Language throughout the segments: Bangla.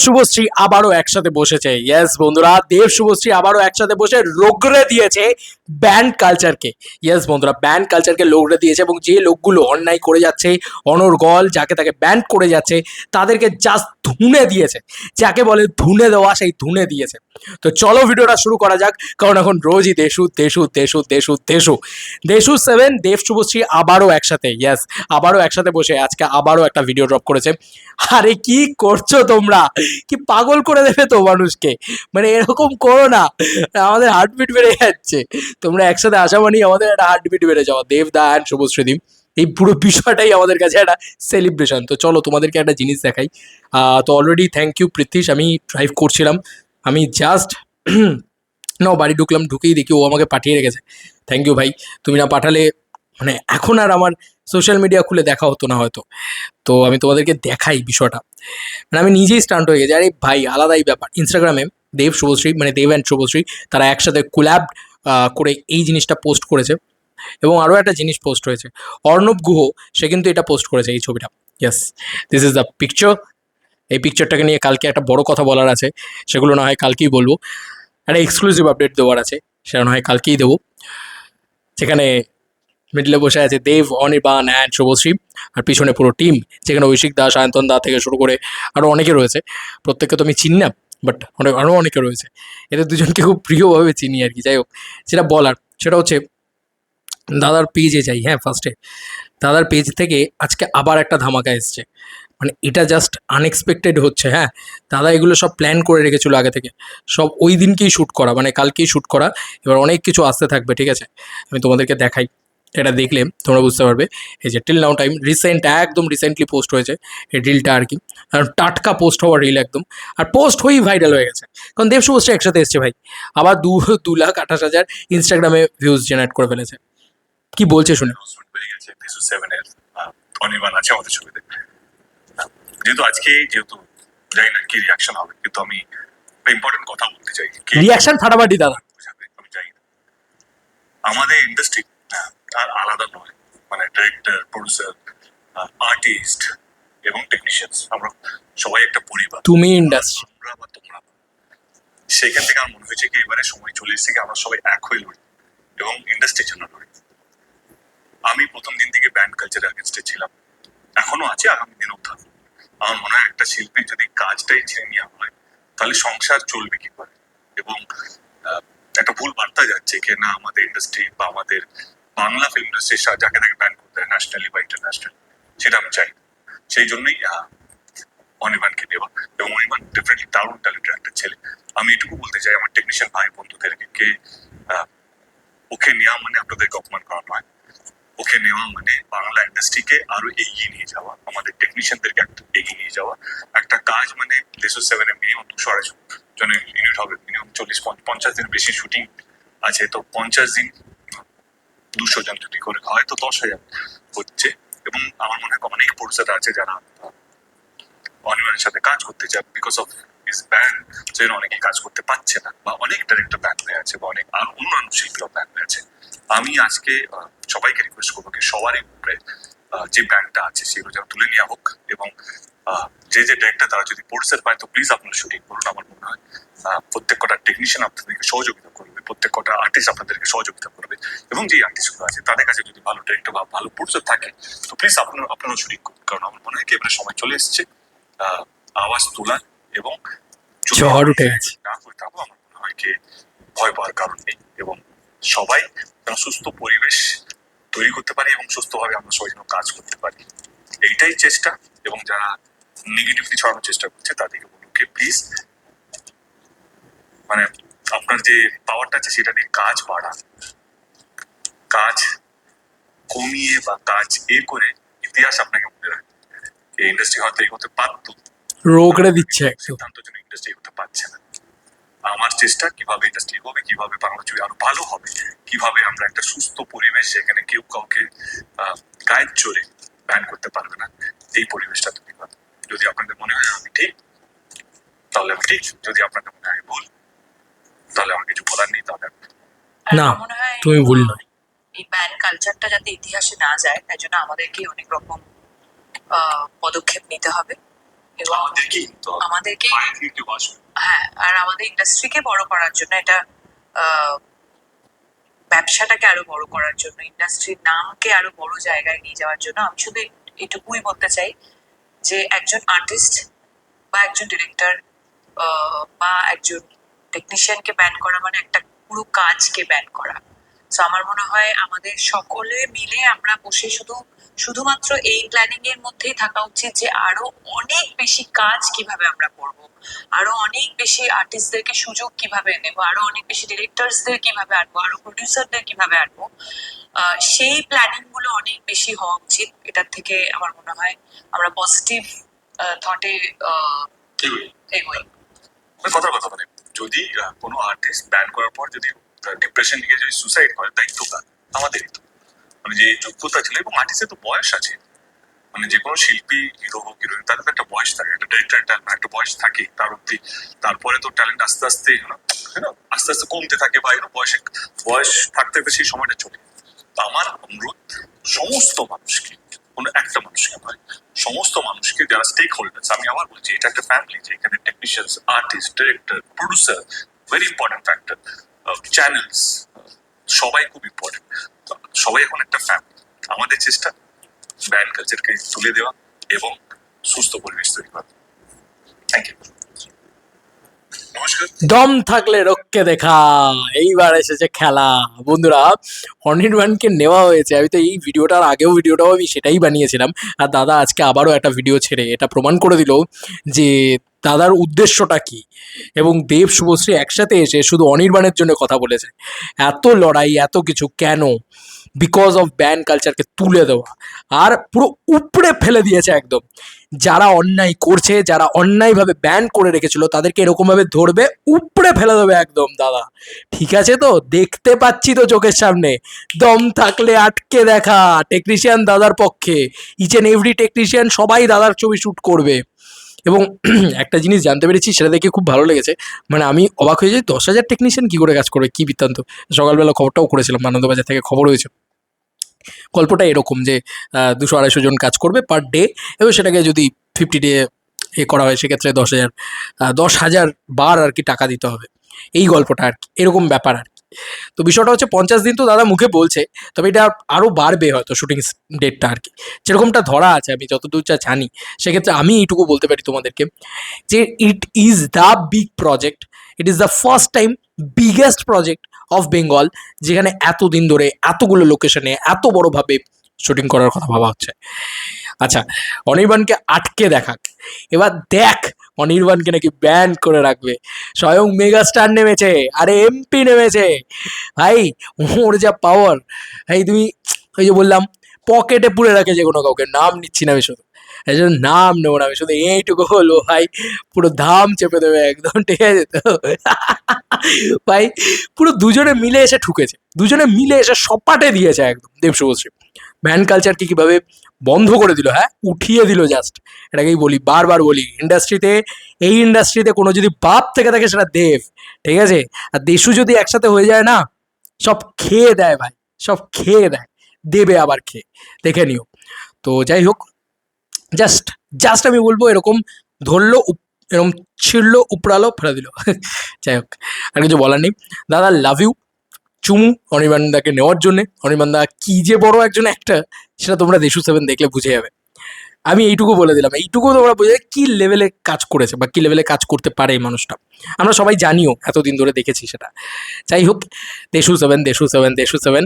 শুভশ্রী আবারও একসাথে বসেছে। ইয়েস বন্ধুরা, দেব শুভশ্রী আবারও একসাথে বসে রোগড়ে দিয়েছে ব্যান্ড কালচারকে। ইয়েস বন্ধুরা, ব্যান্ড কালচারকে রোগড়ে দিয়েছে এবং যে লোকগুলো অন্যায় করে যাচ্ছে, অনর্গল যাকে তাকে ব্যান্ড করে যাচ্ছে, তাদেরকে জাস্ট ধুনে দিয়েছে। যাকে বলে ধুনে দেওয়া, সেই ধুনে দিয়েছে। তো চলো ভিডিওটা শুরু করা যাক, কারণ এখন রোজই দেশু দেশু দেশু দেশু দেশু দেশু 7 দেব শুভশ্রী আবারও একসাথে। ইয়েস, আবারও একসাথে বসে আজকে আবারও একটা ভিডিও ড্রপ করেছে। আরে কি করছো তোমরা? কি পাগল করে দেবে তো মানুষকে? মানে এরকম করো না, আমাদের হার্টবিট বেড়ে যাচ্ছে। তোমরা একসাথে আসা মানেই আমাদের একটা হার্টবিট বেড়ে যাওয়া। দেবদা অ্যান্ড শুভশ্রীদীপ, এই পুরো বিষয়টাই আমাদের কাছে একটা সেলিব্রেশন। তো চলো তোমাদেরকে একটা জিনিস দেখাই। তো অলরেডি থ্যাংক ইউ পৃথ্বীশ, আমি ড্রাইভ করছিলাম, আমি জাস্ট না বাড়ি ঢুকলাম, ঢুকেই দেখি ও আমাকে পাঠিয়ে রেখেছে। থ্যাংক ইউ ভাই, তুমি না পাঠালে মানে এখন আর আমার সোশ্যাল মিডিয়া খুলে দেখা হতো না হয়তো। তো আমি তোমাদেরকে দেখাই বিষয়টা, মানে আমি নিজেই স্টান্ট হয়ে গেছি। আরে ভাই আলাদাই ব্যাপার। ইনস্টাগ্রামে দেব শুভশ্রী, মানে দেব অ্যান্ড শুভশ্রী, তারা একসাথে কোল্যাব করে এই জিনিসটা পোস্ট করেছে। এবং আরও একটা জিনিস পোস্ট হয়েছে, অর্ণব গুহ, সে কিন্তু এটা পোস্ট করেছে এই ছবিটা। Yes, this is the picture. এই পিকচারটাকে নিয়ে কালকে একটা বড় কথা বলার আছে, সেগুলো না হয় কালকেই বলবো। একটা এক্সক্লুসিভ আপডেট দেওয়ার আছে, সেটা না হয় কালকেই দেবো। যেখানে মিডলে বসে আছে দেব, অনির্বাণ অ্যান্ড শুভশ্রী, আর পিছনে পুরো টিম, যেখানে ঐশিক দা, সায়ন্তন দা থেকে শুরু করে আরও অনেকে রয়েছে। প্রত্যেককে তো আমি চিনি না, বাট আরও অনেকে রয়েছে। এদের দুজনকে খুব প্রিয়ভাবে চিনি আর কি। যাই হোক, যেটা বলার সেটা হচ্ছে দাদার পেজে যাই। হ্যাঁ, ফার্স্টে দাদার পেজ থেকে আজকে আবার একটা ধামাকা এসছে। মানে এটা জাস্ট আনএক্সপেক্টেড হচ্ছে। হ্যাঁ, দাদা এগুলো সব প্ল্যান করে রেখেছিল আগে থেকে, সব ওই দিনকেই শ্যুট করা, মানে কালকেই শ্যুট করা। এবার অনেক কিছু আসতে থাকবে, ঠিক আছে? আমি তোমাদেরকে দেখাই, এটা দেখলে তোমরা বুঝতে পারবে। এই যে টিল নাও টাইম, রিসেন্ট, একদম রিসেন্টলি পোস্ট হয়েছে এই রিলটা আর কি। আর টাটকা পোস্ট হওয়া রিল একদম, আর পোস্ট হয়েই ভাইরাল হয়ে গেছে। কারণ দেব শুভশ্রী একসাথে এসছে ভাই, আবার 2,28,000 ইনস্টাগ্রামে ভিউজ জেনারেট করে ফেলেছে। কি বলছে শুনে। অনির্বাণ আছে আমাদের ছবিতে। যেহেতু জানি না কি রিয়াকশন হবে, কিন্তু আমি ইম্পর্টেন্ট কথা বলতে চাই। রিয়াকশন ফাটাফাটি দাদা। আমি জানি না, আমাদের ইন্ডাস্ট্রি আর আলাদা নয়। মানে ডিরেক্টর, প্রডিউসার, আর্টিস্ট এবং টেকনিশিয়ানস, আমরা সবাই একটা পরিবার। তুমি ইন্ডাস্ট্রি, আমরা বা তোমরা। সেখান থেকে আমার মনে হয়েছে কি এবারে সময় চলে এসেছে কি আমরা সবাই এক হয়ে লড়ি এবং ইন্ডাস্ট্রির জন্য লড়ি। আমি প্রথম দিন থেকে ব্যান্ড কালচার এগেনস্টে ছিলাম, এখনো আছে, আগামী দিনও থাকবো। আমার মনে হয় একটা শিল্পীর যদি কাজটাই ছেড়ে নেওয়া হয়, তাহলে সংসার চলবে কি করে। এবং একটা ভুল বার্তা যাচ্ছে কি না আমাদের ইন্ডাস্ট্রি বা আমাদের বাংলা ফিল্ম ইন্ডাস্ট্রি যাকে তাকে ব্যান করতে হয় ন্যাশনালি বা ইন্টারন্যাশনালি, সেটা আমি চাই। সেই জন্যই অনির্বাণকে দেওয়া। এবং অনির্বাণ ডেফিনেটলি দারুণ ট্যালেন্টেড একটা ছেলে। আমি এটুকু বলতে চাই আমার টেকনিশিয়ান ভাই বন্ধুদেরকে, ওকে নেওয়া মানে আপনাদেরকে অপমান করা নয়। ওকে নেওয়া মানে বাংলা ইন্ডাস্ট্রিকে আরো এগিয়ে নিয়ে যাওয়া, আমাদের টেকনিশিয়ানদেরকে এগিয়ে নিয়ে যাওয়া। একটা কাজ মানে দেশো 7-এ মিনিমাম 200-250 জনের ইউনিট হবে, মিনিমাম 40-50 দিন বেশি শুটিং আছে। তো 50 দিন 200 জন যদি করে হয় তো 10,000 হচ্ছে। এবং আমার মনে হয় অনেক প্রডিউসার আছে যারা অনির্বাণের সাথে কাজ করতে চায়, বিকজ অফ ইস ব্যান্ড যেন অনেকে কাজ করতে পারছে না, বা অনেক ডাইরেক্টর ব্যান্ড হয়ে আছে, বা অনেক আর অন্যান্য শিল্পীরাও ব্যান্ড হয়ে আছে। আমি আজকে সবাইকে রিকোয়েস্ট করবো কি সবারই উপরে যে ব্যান্ডটা আছে সেগুলো যেন তুলে নেওয়া হোক। এবং যে ডিরেক্টর তারা যদি প্রডিউসার পায় তো প্লিজ আপনারা শুটিং করুন। আমার মনে হয় প্রত্যেক কটা টেকনিশিয়ান আপনাদেরকে সহযোগিতা করবে, প্রত্যেক কটা আর্টিস্ট আপনাদেরকে সহযোগিতা করবে। এবং যে আর্টিস্টগুলো আছে তাদের কাছে যদি ভালো ডিরেক্টর বা ভালো প্রডিউসার থাকে তো প্লিজ আপনারা শুটিং করুন। কারণ আমার মনে হয় কি এবারে সময় চলে এসেছে আওয়াজ তোলার। এবং ঝড় উঠে গেছে। না করে থাকবো, আমার মনে হয় কি ভয় পাওয়ার কারণ নেই। এবং সবাই যেন সুস্থ পরিবেশ তৈরি করতে পারি এবং সুস্থভাবে আমরা সবাই যেন কাজ করতে পারি, এইটাই চেষ্টা। এবং যারা নেগেটিভলি ছড়ানোর চেষ্টা করছে তাদেরকে বলুন কি প্লিজ মানে আপনার যে পাওয়ারটা আছে সেটা দিয়ে কাজ বাড়ান, কাজ কমিয়ে বা কাজ করে ইতিহাস আপনাকে মনে রাখবে। এই ইন্ডাস্ট্রি হয়তো এগোতে পারত, রোগড়ে দিচ্ছে একদম। সিদ্ধান্তের জন্য ইন্ডাস্ট্রি এগোতে পারছে না। আমার চেষ্টা কিভাবে ইন্ডাস্ট্রি হবে, কিভাবে বাংলা ছবি আরো ভালো হবে, কিভাবে আমরা একটা সুস্থ পরিবেশ যেখানে কেউ কাউকে গায়ের জোরে ব্যান করতে পারবে না, এই পরিবেশটা তৈরি করবে। যদি আপনাদের মনে হয় আমি ঠিক তাহলে আমি ঠিক, যদি আপনাদের মনে হয় ভুল তাহলে আমার কিছু বলার নেই। তাহলে না, তুমি ভুল নয়। এই ব্যান্ড কালচারটা যাতে ইতিহাসে না যায় তাই জন্য আমাদেরকে অনেক রকম পদক্ষেপ নিতে হবে। এবং আমাদেরকেই তো আমাদেরকে বাইরে থেকে কেউ আসবে। হ্যাঁ, আর আমাদের ইন্ডাস্ট্রিকে বড় করার জন্য এটা আহ, ব্যবসাটাকে আরো বড় করার জন্য, ইন্ডাস্ট্রির নামকে আরো বড় জায়গায় নিয়ে যাওয়ার জন্য আমি শুধু এটুকুই বলতে চাই যে একজন আর্টিস্ট বা একজন ডিরেক্টর বা একজন টেকনিশিয়ানকে ব্যান করা মানে একটা পুরো কাজকে ব্যান করা। তো আমার মনে হয় আমাদের সকলে মিলে আমরা বসে শুধুমাত্র এই প্ল্যানিং এর মধ্যেই থাকা উচিত যে আরো অনেক বেশি কাজ কিভাবে আমরা করব, আরো অনেক বেশি আর্টিস্টদেরকে সুযোগ কিভাবে দেব, আরো অনেক বেশি ডিরেক্টরসদের কিভাবে আনবো, আরো প্রডিউসারদের কিভাবে আনবো। সেই প্ল্যানিং গুলো অনেক বেশি হওয়া উচিত। এটার থেকে আমার মনে হয় আমরা পজিটিভ থটে কেউই এগোই। কথার কথা মানে যদি কোনো আর্টিস্ট ব্যান করার পর যদি ডিপ্রেশন গিয়ে যদি সুসাইড করে, দায়িত্ব কার? আমাদেরই তো। মানে যে যোগ্যতা ছিল, এবং আর্টিস্টের তো বয়স আছে, মানে যে কোনো শিল্পী, হিরো হোক হিরোইন, তাদের তো একটা বয়স থাকে, একটা ডিরেক্টর একটা বয়স থাকে তার অব্দি। তারপরে তো ট্যালেন্ট আস্তে আস্তে আস্তে আস্তে কমতে থাকে, বা বয়স থাকতে থাকতে সেই সময়টা চলে। তো আমার অনুরোধ সমস্ত মানুষকে, কোনো একটা মানুষকে নয়, সমস্ত মানুষকে যারা স্টেক হোল্ডার্স, আমি আবার বলছি এটা একটা ফ্যামিলি, যে এখানে technicians, artist, director, producer, very important factor, channels, সবাই খুব ইম্পর্টেন্ট। সবাই এখন একটা ফ্যামিলি। আমাদের চেষ্টা ব্যান্ড কালচারকে তুলে দেওয়া এবং সুস্থ পরিবেশ তৈরি করা। থ্যাংক ইউ, নমস্কার। দম থাকলে রক্ষে দেখা, এইবার এসেছে খেলা। বন্ধুরা, অনির্বাণকে নেওয়া হয়েছে। আমি তো এই ভিডিওটার আগেও ভিডিওটাও আমি সেটাই বানিয়েছিলাম, আর দাদা আজকে আবারও একটা ভিডিও ছেড়ে এটা প্রমাণ করে দিল যে দাদার উদ্দেশ্যটা কি। এবং দেব শুভশ্রী একসাথে এসে শুধু অনির্বাণের জন্য কথা বলেছে। এত লড়াই, এত কিছু কেন? বিকজ অফ ব্যান্ড কালচারকে তুলে দেওয়া, আর পুরো উপড়ে ফেলে দিয়েছে একদম। যারা অন্যায় করছে, যারা অন্যায়ভাবে ব্যান করে রেখেছিল, তাদেরকে এরকমভাবে ধরবে, উপড়ে ফেলে দেবে একদম দাদা। ঠিক আছে তো, দেখতে পাচ্ছি তো চোখের সামনে। দম থাকলে আটকে দেখা, টেকনিশিয়ান দাদার পক্ষে। ইচ অ্যান্ড এভরি টেকনিশিয়ান সবাই দাদার ছবি শ্যুট করবে। এবং একটা জিনিস জানতে পেরেছি, সেটা দেখে খুব ভালো লেগেছে। মানে আমি অবাক হয়ে যাই, 10,000 টেকনিশিয়ান কী করে কাজ করবে, কী বৃত্তান্ত। সকালবেলা খবরটাও করেছিলাম, আনন্দবাজার থেকে খবর হয়েছে। গল্পটা এরকম যে 200-250 জন কাজ করবে পার ডে, এবং সেটাকে যদি 50 ডে করা হয়, সেক্ষেত্রে 10,000 বার আর কি টাকা দিতে হবে। এই গল্পটা আর কি, এরকম ব্যাপার আর কি। তো বিষয়টা হচ্ছে 50 দিন তো দাদা মুখে বলছে, তবে এটা আরও বাড়বে হয়তো শুটিং ডেটটা আর কি, যেরকমটা ধরা আছে আমি যতদূর যা জানি। সেক্ষেত্রে আমি এইটুকু বলতে পারি তোমাদেরকে যে it is the big project, it is the first time biggest project of Bengal, যেখানে এতদিন ধরে এতগুলো লোকেশনে এত বড়োভাবে শুটিং করার কথা ভাবা হচ্ছে। আচ্ছা, অনির্বাণকে আটকে দেখাক, এবার দেখ অনির্বাণকে নাকি ব্যান করে রাখবে। স্বয়ং মেগাস্টার নেমেছে, আরে এমপি নেমেছে ভাই। ওর যা পাওয়ার ভাই, তুমি ওই যে বললাম পকেটে পুরে রাখে যে কোনো কাউকে। নাম নিচ্ছি না আমি শুধু, এই জন্য নাম নেবো না আমি, শুধু এইটুকু হলো ভাই, পুরো ধাম চেপে দেবে একদম। ঠিক আছে তো ভাই, পুরো দুজনে মিলে এসে ঠুকেছে, দুজনে মিলে এসে সপাটে দিয়েছে একদম দেব শুভশ্রী। ব্যান্ড কালচারকে কিভাবে বন্ধ করে দিল, হ্যাঁ উঠিয়ে দিল জাস্ট। এটাকেই বলি, বারবার বলি, ইন্ডাস্ট্রিতে, এই ইন্ডাস্ট্রিতে কোনো যদি বাপ থেকে থাকে সেটা দেব। ঠিক আছে, আর দেশু যদি একসাথে হয়ে যায় না, সব খেয়ে দেয় ভাই, সব খেয়ে দেয়, দেবে আবার খেয়ে, দেখে নিও। তো যাই হোক, জাস্ট জাস্ট আমি বলবো, এরকম ধরলো, এরকম ছিঁড়লো, উপড়ালো, ফেলে দিল। যাই হোক, আর কিছু বলার নেই। দাদা লাভ ইউ, চুমু অনির্বাণদাকে নেওয়ার জন্যে। অনির্বাণদা কী যে বড় একজন অ্যাক্টর, সেটা তোমরা দেশু 7 দেখলে বুঝে যাবে। আমি এইটুকু বলে দিলাম, এইটুকু তোমরা বুঝে কী লেভেলে কাজ করেছে বা কী লেভেলে কাজ করতে পারে এই মানুষটা। আমরা সবাই জানিও, এতদিন ধরে দেখেছি সেটা। যাই হোক, দেশু 7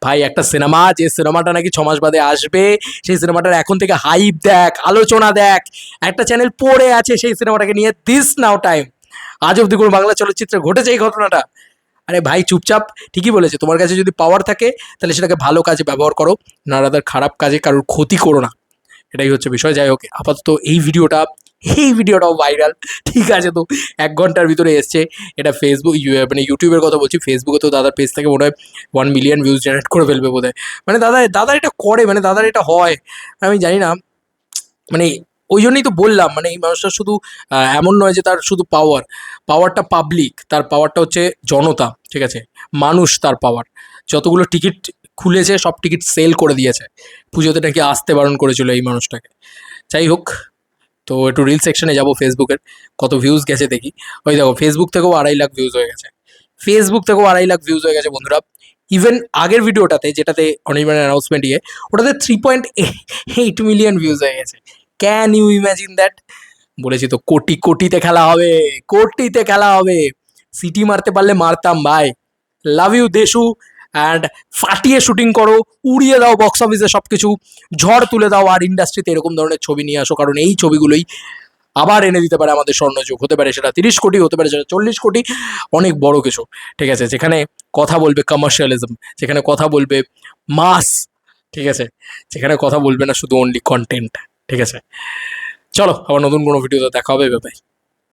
ভাই, একটা সিনেমা, যে সিনেমাটা নাকি 6 মাস বাদে আসবে, সেই সিনেমাটার এখন থেকে হাইপ দেখ, আলোচনা দেখ। একটা চ্যানেল পড়ে আছে সেই সিনেমাটাকে নিয়ে, দিস নাও টাইম। আজ অব্দি কোনো বাংলা চলচ্চিত্রে ঘটেছে এই ঘটনাটা? আরে ভাই চুপচাপ, ঠিকই বলেছে, তোমার কাছে যদি পাওয়ার থাকে তাহলে সেটাকে ভালো কাজে ব্যবহার করো, না রাদার খারাপ কাজে কারোর ক্ষতি করো না। এটাই হচ্ছে বিষয়। যাই হোক, আপাতত এই ভিডিওটাও ভাইরাল। ঠিক আছে তো, 1 ঘন্টার ভিতরে এসছে এটা। ফেসবুক, মানে ইউটিউবের কথা বলছি, ফেসবুকে তো দাদার পেজ থেকে মনে হয় 1 মিলিয়ন ভিউজ জেনারেট করে ফেলবে বোধ হয়। মানে দাদা এটা করে, মানে দাদার এটা হয়, আমি জানি না। মানে ওই জন্যই তো বললাম, মানে এই মানুষটা শুধু এমন নয় যে তার শুধু পাওয়ারটা পাবলিক, তার পাওয়ারটা হচ্ছে জনতা। ঠিক আছে, মানুষ তার পাওয়ার। যতগুলো টিকিট খুলেছে সব টিকিট সেল করে দিয়েছে, পুজোতে নাকি আসতে বারণ করেছিল এই মানুষটাকে। যাই হোক, তো একটু রিল সেকশনে যাবো ফেসবুকের, কত ভিউজ গেছে দেখি। ওই দেখো ফেসবুক থেকেও 2.5 লাখ ভিউজ হয়ে গেছে, ফেসবুক থেকেও 2.5 লাখ ভিউজ হয়ে গেছে বন্ধুরা। ইভেন আগের ভিডিওটাতে যেটাতে অনির্বাণের অ্যানাউন্সমেন্ট ওটাতে 3.8 মিলিয়ন ভিউজ হয়ে গেছে। Can you imagine that? বলেছি তো কোটিতে খেলা হবে, কোটিতে খেলা হবে। সিটি মারতে পারলে মারতাম ভাই। লাভ ইউ দেশু। অ্যান্ড ফাটিয়ে শুটিং করো, উড়িয়ে দাও বক্স অফিসে সব কিছু, ঝড় তুলে দাও, আর ইন্ডাস্ট্রিতে এরকম ধরনের ছবি নিয়ে আসো, কারণ এই ছবিগুলোই আবার এনে দিতে পারে আমাদের স্বর্ণযুগ। হতে পারে সেটা 30 কোটি, হতে পারে সেটা 40 কোটি, অনেক বড় কিছু। ঠিক আছে, যেখানে কথা বলবে কমার্শিয়ালিজম, যেখানে কথা বলবে মাস, ঠিক আছে, যেখানে কথা বলবে না শুধু অনলি কন্টেন্ট। ঠিক আছে, চলো আবার নতুন কোনো ভিডিওতে দেখা হবে, বাই।